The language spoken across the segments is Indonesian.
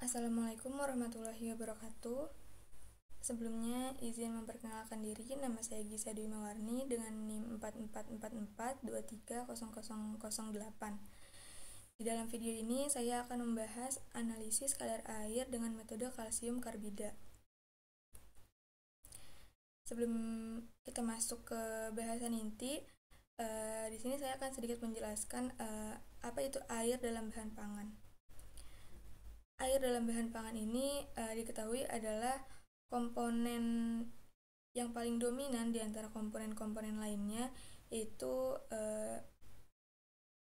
Assalamualaikum warahmatullahi wabarakatuh. Sebelumnya izin memperkenalkan diri, nama saya Gisa Dwi Mawarni dengan NIM 4444230008. Di dalam video ini saya akan membahas analisis kadar air dengan metode kalsium karbida. Sebelum kita masuk ke bahasan inti, di sini saya akan sedikit menjelaskan apa itu air dalam bahan pangan. Air dalam bahan pangan ini diketahui adalah komponen yang paling dominan di antara komponen-komponen lainnya, yaitu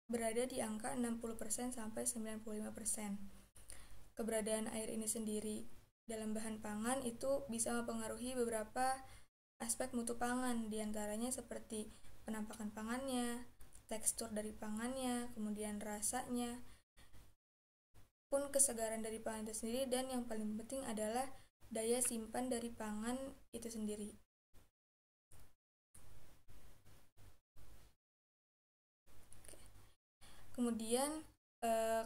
berada di angka 60% sampai 95%. Keberadaan air ini sendiri dalam bahan pangan itu bisa mempengaruhi beberapa aspek mutu pangan, diantaranya seperti penampakan pangannya, tekstur dari pangannya, kemudian rasanya, pun kesegaran dari pangan itu sendiri, dan yang paling penting adalah daya simpan dari pangan itu sendiri. Kemudian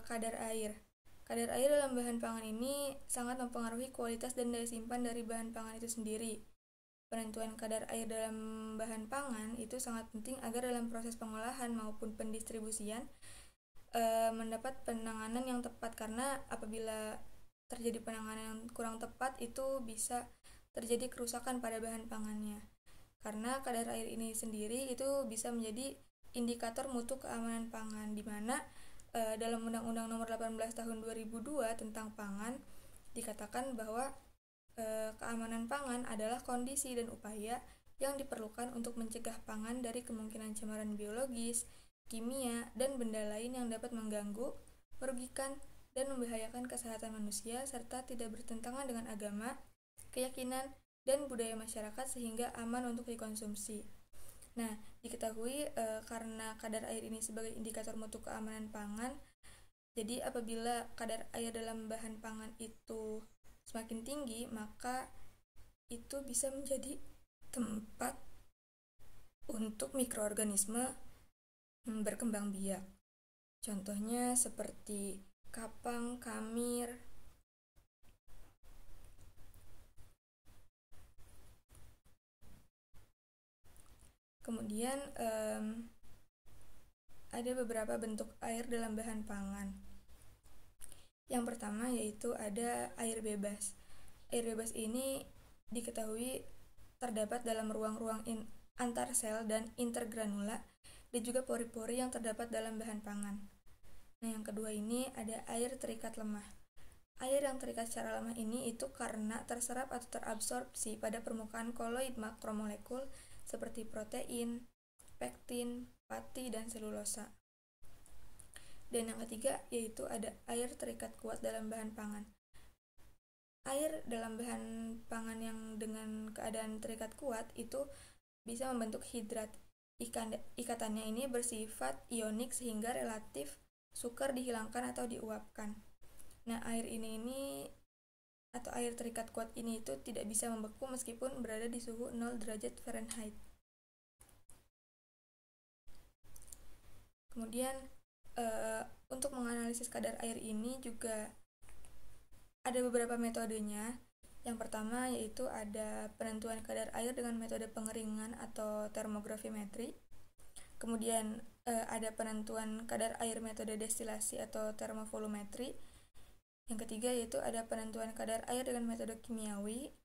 kadar air. Kadar air dalam bahan pangan ini sangat mempengaruhi kualitas dan daya simpan dari bahan pangan itu sendiri. Penentuan kadar air dalam bahan pangan itu sangat penting agar dalam proses pengolahan maupun pendistribusian mendapat penanganan yang tepat, karena apabila terjadi penanganan yang kurang tepat itu bisa terjadi kerusakan pada bahan pangannya. Karena kadar air ini sendiri itu bisa menjadi indikator mutu keamanan pangan, di mana dalam Undang-Undang Nomor 18 Tahun 2002 tentang pangan dikatakan bahwa keamanan pangan adalah kondisi dan upaya yang diperlukan untuk mencegah pangan dari kemungkinan cemaran biologis, kimia, dan benda lain yang dapat mengganggu, merugikan, dan membahayakan kesehatan manusia, serta tidak bertentangan dengan agama, keyakinan, dan budaya masyarakat sehingga aman untuk dikonsumsi. Nah, diketahui karena kadar air ini sebagai indikator mutu keamanan pangan, jadi apabila kadar air dalam bahan pangan itu semakin tinggi, maka itu bisa menjadi tempat untuk mikroorganisme berkembang biak. Contohnya seperti kapang, kamir. Kemudian ada beberapa bentuk air dalam bahan pangan. Yang pertama yaitu ada air bebas. Air bebas ini diketahui terdapat dalam ruang-ruang antar sel dan intergranula, dan juga pori-pori yang terdapat dalam bahan pangan. Nah, yang kedua ini ada air terikat lemah. Air yang terikat secara lemah ini itu karena terserap atau terabsorpsi pada permukaan koloid makromolekul seperti protein, pektin, pati, dan selulosa. Dan yang ketiga yaitu ada air terikat kuat dalam bahan pangan. Air dalam bahan pangan yang dengan keadaan terikat kuat itu bisa membentuk hidrat. Ikatannya ini bersifat ionik sehingga relatif sukar dihilangkan atau diuapkan. Nah, air ini atau air terikat kuat ini itu tidak bisa membeku meskipun berada di suhu 0 derajat Fahrenheit. Kemudian untuk menganalisis kadar air ini juga ada beberapa metodenya. Yang pertama yaitu ada penentuan kadar air dengan metode pengeringan atau termografimetri. Kemudian ada penentuan kadar air metode destilasi atau termovolumetri. Yang ketiga yaitu ada penentuan kadar air dengan metode kimiawi.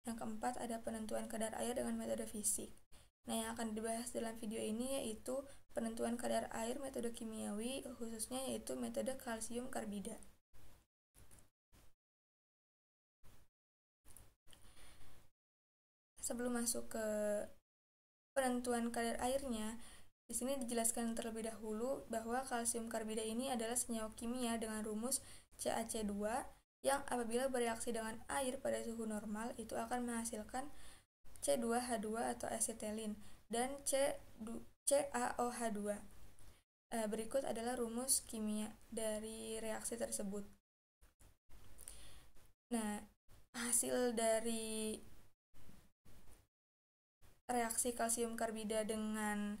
Yang keempat ada penentuan kadar air dengan metode fisik. Nah, yang akan dibahas dalam video ini yaitu penentuan kadar air metode kimiawi, khususnya yaitu metode kalsium karbida. Sebelum masuk ke penentuan kadar airnya, di sini dijelaskan terlebih dahulu bahwa kalsium karbida ini adalah senyawa kimia dengan rumus CaC2 yang apabila bereaksi dengan air pada suhu normal itu akan menghasilkan C2H2 atau asetelin dan CaOH2. Berikut adalah rumus kimia dari reaksi tersebut. Nah, hasil dari reaksi kalsium karbida dengan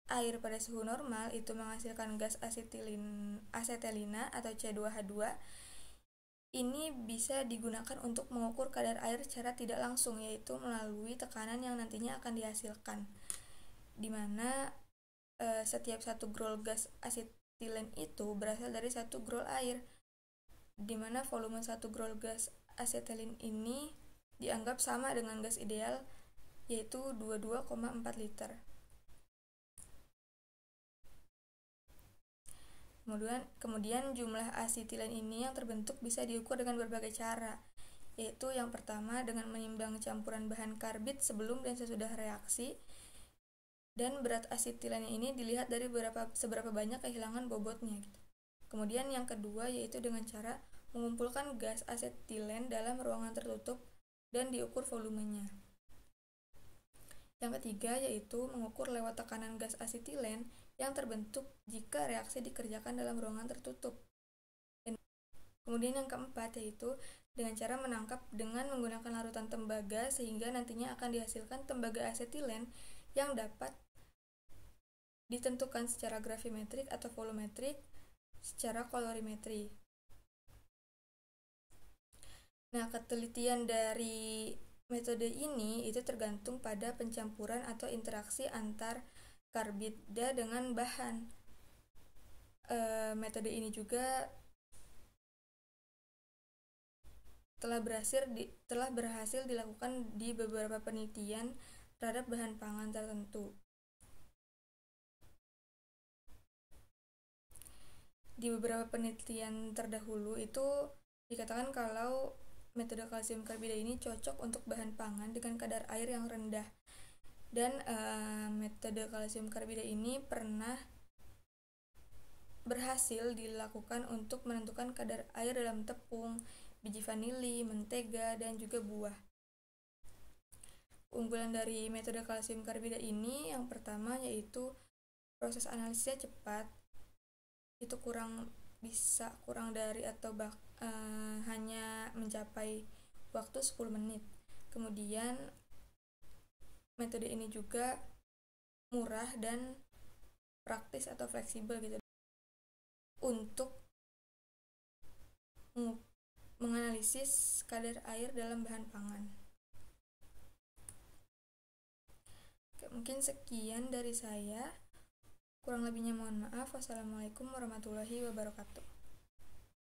air pada suhu normal itu menghasilkan gas asetelina atau C2H2 ini bisa digunakan untuk mengukur kadar air secara tidak langsung, yaitu melalui tekanan yang nantinya akan dihasilkan, di mana setiap 1 grol gas asetilen itu berasal dari 1 grol air, di mana volume 1 grol gas asetilin ini dianggap sama dengan gas ideal, yaitu 22,4 liter. Kemudian jumlah asetilen ini yang terbentuk bisa diukur dengan berbagai cara, yaitu yang pertama dengan menimbang campuran bahan karbit sebelum dan sesudah reaksi, dan berat asetilen ini dilihat dari seberapa banyak kehilangan bobotnya. Kemudian yang kedua yaitu dengan cara mengumpulkan gas asetilen dalam ruangan tertutup dan diukur volumenya. Yang ketiga yaitu mengukur lewat tekanan gas asetilen yang terbentuk jika reaksi dikerjakan dalam ruangan tertutup. Dan kemudian yang keempat yaitu dengan cara menangkap dengan menggunakan larutan tembaga, sehingga nantinya akan dihasilkan tembaga asetilen yang dapat ditentukan secara gravimetrik atau volumetrik secara kolorimetri. Nah, ketelitian dari metode ini itu tergantung pada pencampuran atau interaksi antar karbida dengan bahan. Metode ini juga telah berhasil dilakukan di beberapa penelitian terhadap bahan pangan tertentu. Di beberapa penelitian terdahulu itu dikatakan kalau metode kalsium karbida ini cocok untuk bahan pangan dengan kadar air yang rendah. Dan metode kalsium karbida ini pernah berhasil dilakukan untuk menentukan kadar air dalam tepung, biji vanili, mentega, dan juga buah. Unggulan dari metode kalsium karbida ini yang pertama yaitu proses analisisnya cepat, itu kurang dari atau hanya mencapai waktu 10 menit. Kemudian metode ini juga murah dan praktis atau fleksibel gitu untuk menganalisis kadar air dalam bahan pangan. Oke, mungkin sekian dari saya. Kurang lebihnya mohon maaf. Wassalamualaikum warahmatullahi wabarakatuh.